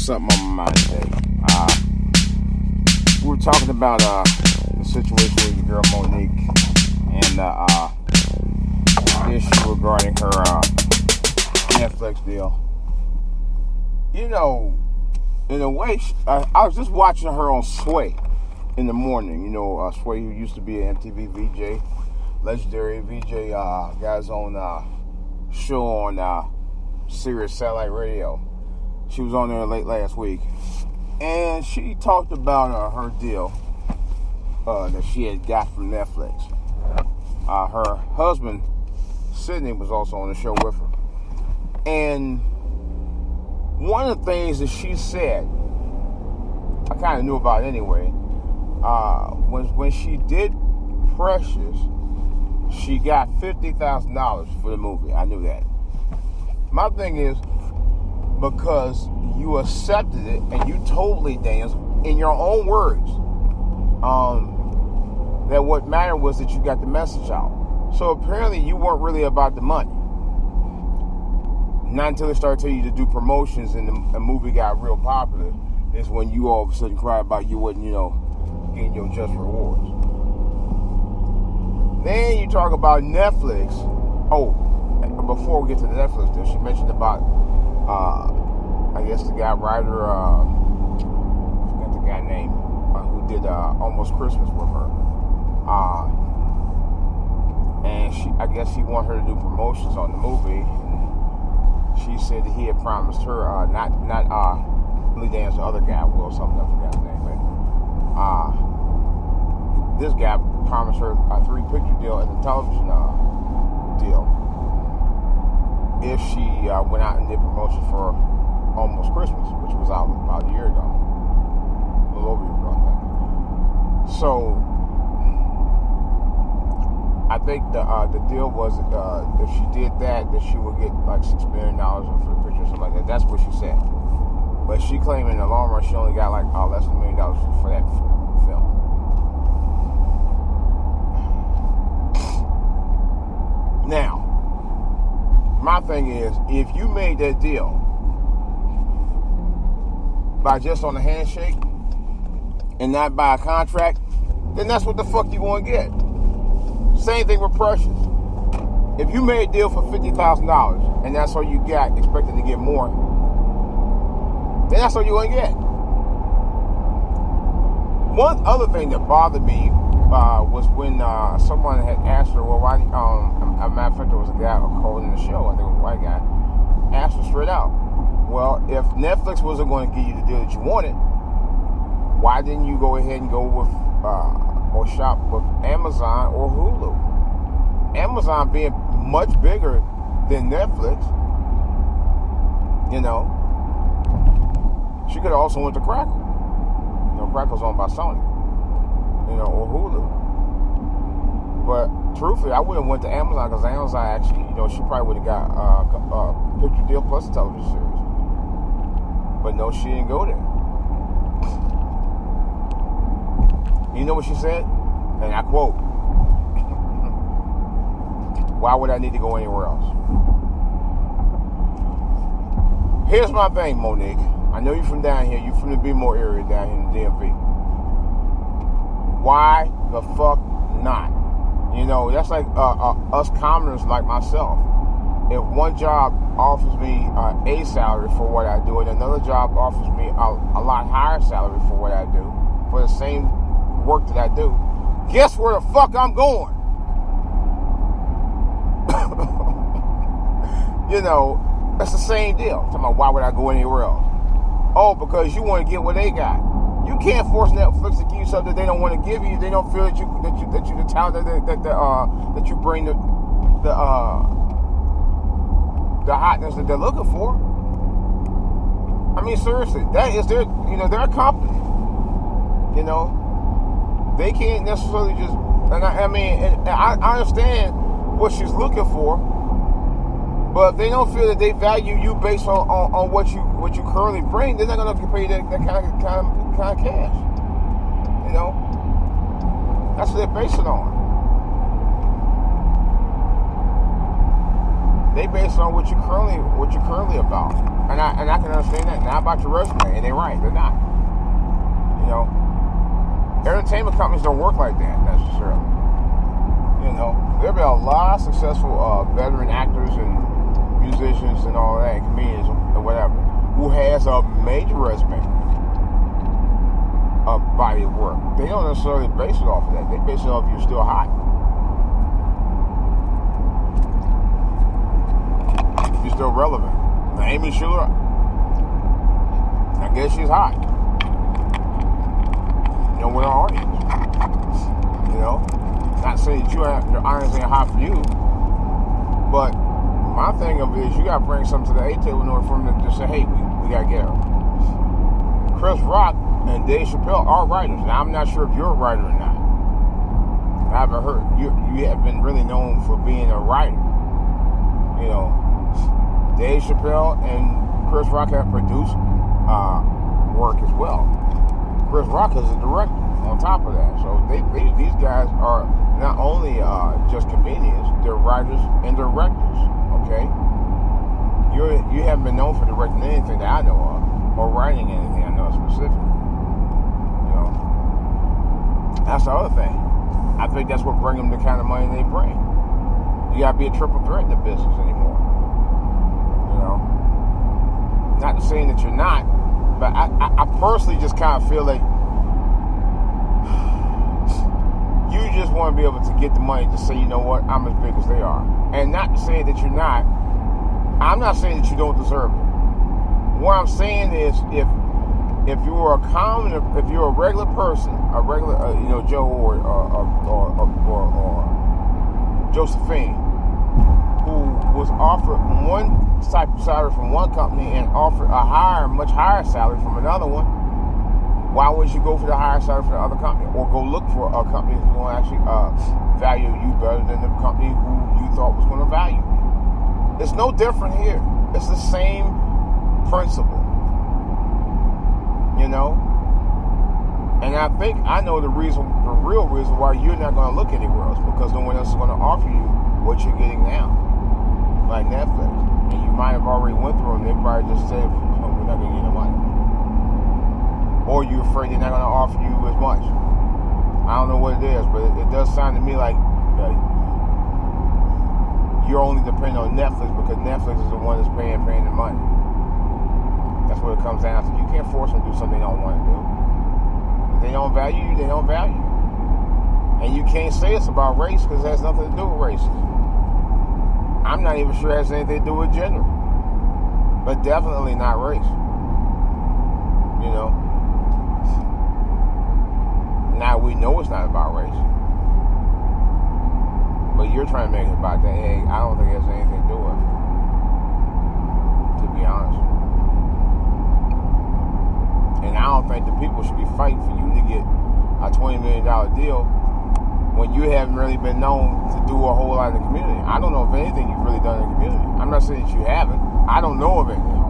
something on my mind today. We were talking about the situation with your girl Monique and the issue regarding her Netflix deal. You know, in a way, I was just watching her on Sway in the morning. You know, Sway, who used to be an MTV VJ, legendary VJ, guy's own show on Sirius Satellite Radio. She was on there late last week, and she talked about her deal that she had got from Netflix. Her husband, Sydney, was also on the show with her. And one of the things that she said, I kind of knew about it anyway, was when she did Precious, she got $50,000 for the movie. I knew that. My thing is, because you accepted it and you told Lee Daniels in your own words that what mattered was that you got the message out. So apparently you weren't really about the money. Not until they started telling you to do promotions and the movie got real popular is when you all of a sudden cried about you wasn't, getting your just rewards. Then you talk about Netflix. Oh, before we get to the Netflix deal, she mentioned about I guess the guy writer, I forgot the guy name, who did Almost Christmas with her. And I guess he wanted her to do promotions on the movie. She said that he had promised her, not Lee Daniels, the other guy, Will something, I forgot his name, but this guy promised her a 3-picture deal and a television deal if she went out and did promotion for Almost Christmas, which was out about a year ago, a little over a year ago, I think. So I think the deal was if she did that she would get like $6 million for the picture or something like that. That's what she said. But she claimed in the long run she only got like less than $1 million for that film. Now, my thing is, if you made that deal by just on a handshake and not by a contract, then that's what the fuck you want to get. Same thing with Precious. If you made a deal for $50,000 and that's all you got, expecting to get more, then that's all you're going to get. One other thing that bothered me was when someone had asked her, well, why, a matter of fact, there was a guy calling in the show, I think it was a white guy, asked her straight out, well, if Netflix wasn't going to give you the deal that you wanted, why didn't you go ahead and go with or shop with Amazon or Hulu? Amazon being much bigger than Netflix, she could have also went to Crackle. Crackle's owned by Sony, or Hulu. But truthfully, I would have went to Amazon because Amazon actually, she probably would have got a picture deal plus a television series. But no, she didn't go there. You know what she said? And I quote, why would I need to go anywhere else? Here's my thing, Monique. I know you're from down here. You're from the Bmore area down here in the DMV. Why the fuck not? That's like us commoners like myself. If one job offers me a salary for what I do and another job offers me a lot higher salary for what I do, for the same work that I do, guess where the fuck I'm going? That's the same deal. Talking about why would I go anywhere else? Oh, because you want to get what they got. You can't force Netflix to give you something that they don't want to give you. They don't feel that you the talent that you bring the hotness that they're looking for. I mean, seriously, that is they're a company. They can't necessarily just. And I understand what she's looking for, but if they don't feel that they value you based on what you currently bring, they're not going to pay you that kind of cash. That's what they're based it on. They based on what you're currently about, and I can understand that. Not about your resume, and they're right. They're not. You know, entertainment companies don't work like that necessarily. You know, there'll be a lot of successful veteran actors and musicians and all that, and comedians or whatever, who has a major resume, a body of work. They don't necessarily base it off of that. They base it off if you're still hot. If you're still relevant. Now, Amy Schumer, I guess she's hot. You know, with our audience. You know? Not saying that your audience ain't hot for you, but my thing of it is you got to bring something to the A-table in order for them to say, hey, we got to get her. Chris Rock and Dave Chappelle are writers. Now, I'm not sure if you're a writer or not. I haven't heard. You have been really known for being a writer. You know, Dave Chappelle and Chris Rock have produced work as well. Chris Rock is a director on top of that. So these guys are not only just comedians, they're writers and directors. Okay? You haven't been known for directing anything that I know of, or writing anything I know specifically. You know? That's the other thing. I think that's what brings them the kind of money they bring. You gotta be a triple threat in the business anymore. You know? Not to saying that you're not, but I personally just kind of feel like you just want to be able to get the money to say, you know what, I'm as big as they are. And not to say that you're not. I'm not saying that you don't deserve it. What I'm saying is if you're a regular person, a regular, Joe or Josephine, who was offered one type of salary from one company and offered a much higher salary from another one, why would you go for the higher salary for the other company, or go look for a company who's going to actually value you better than the company who you thought was going to value you? It's no different here. It's the same principle. You know? And I think I know the real reason why you're not going to look anywhere else, because no one else is going to offer you what you're getting now, like Netflix. And you might have already went through them. They probably just said, oh, we're not going to get the money. Or you're afraid they're not going to offer you as much. I don't know what it is, but it does sound to me like you're only depending on Netflix because Netflix is the one that's paying the money. That's what it comes down to. You can't force them to do something they don't want to do. If they don't value you, they don't value you. And you can't say it's about race because it has nothing to do with racism. I'm not even sure it has anything to do with gender. But definitely not race. You know? Now we know it's not about race. But you're trying to make it about that. Hey, I don't think it has anything to do with it. To be honest. And I don't think the people should be fighting for you to get a $20 million deal when you haven't really been known to do a whole lot in the community. I don't know if anything you've really done in the community. I'm not saying that you haven't. I don't know of anything.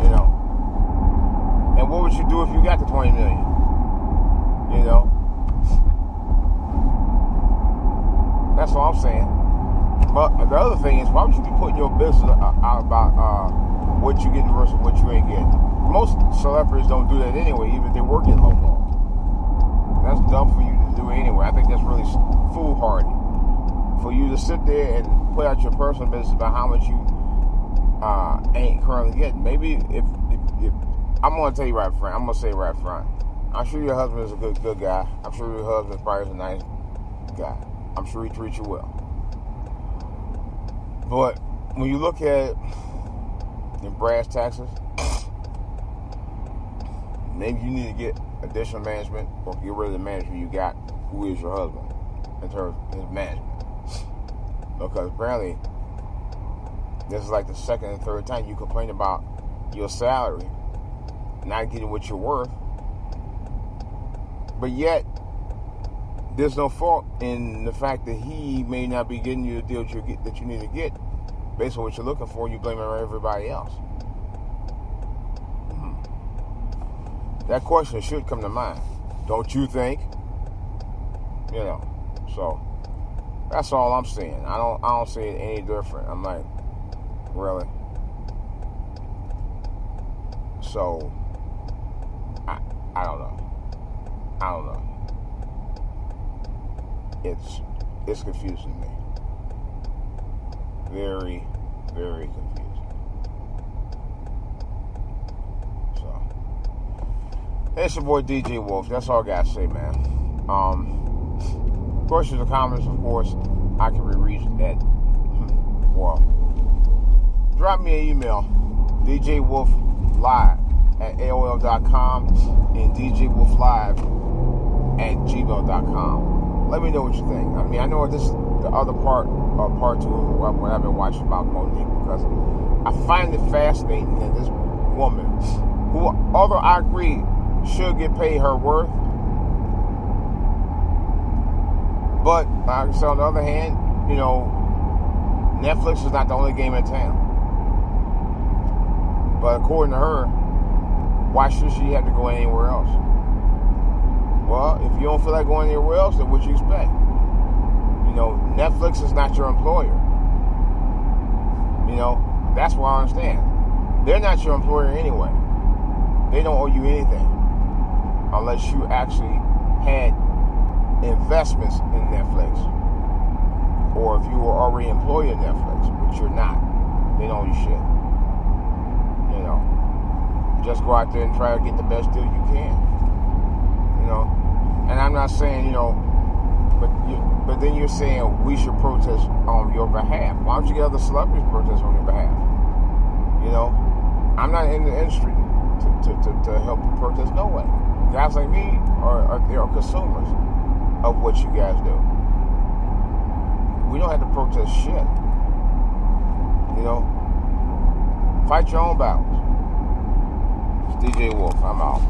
You know. And what would you do if you got the $20 million? You know. That's all I'm saying. But the other thing is, why would you be putting your business out about what you getting versus what you ain't getting? Most celebrities don't do that anyway, even if they work in local. That's dumb for you to do anyway. I think that's really foolhardy. For you to sit there and put out your personal business about how much you ain't currently getting. Maybe if I'm going to tell you right front, I'm going to say right front. I'm sure your husband is a good guy. I'm sure your husband probably is a nice guy. I'm sure he treats you well. But when you look at it in brass taxes, maybe you need to get additional management or get rid of the management you got, who is your husband, in terms of his management. Because apparently, this is like the second and third time you complain about your salary, not getting what you're worth, but yet, there's no fault in the fact that he may not be getting you the deal that you need to get based on what you're looking for. You blame it on everybody else. That question should come to mind. Don't you think? You know. So that's all I'm saying. I don't see it any different. I'm like, Really. So, I don't know. I don't know. It's confusing me. Very, very confusing. So, it's your boy DJ Wolf. That's all I gotta say, man. Questions or comments, of course, I can be reached at, drop me an email, djwolflive@aol.com and djwolflive@gmail.com. Let me know what you think. I mean, I know this is the other part two of what I've been watching about Monique, because I find it fascinating that this woman, who, although I agree, should get paid her worth, but like I said, on the other hand, Netflix is not the only game in town. But according to her, why should she have to go anywhere else? Well, if you don't feel like going anywhere else, then what you expect? Netflix is not your employer. That's what I understand. They're not your employer anyway. They don't owe you anything unless you actually had investments in Netflix, or if you were already employed in Netflix, which you're not. They don't owe you shit. Just go out there and try to get the best deal you can. And I'm not saying, but then you're saying we should protest on your behalf. Why don't you get other celebrities to protest on your behalf? I'm not in the industry to help you protest. No way. Guys like me are consumers of what you guys do. We don't have to protest shit. Fight your own battles. It's DJ Wolf. I'm out.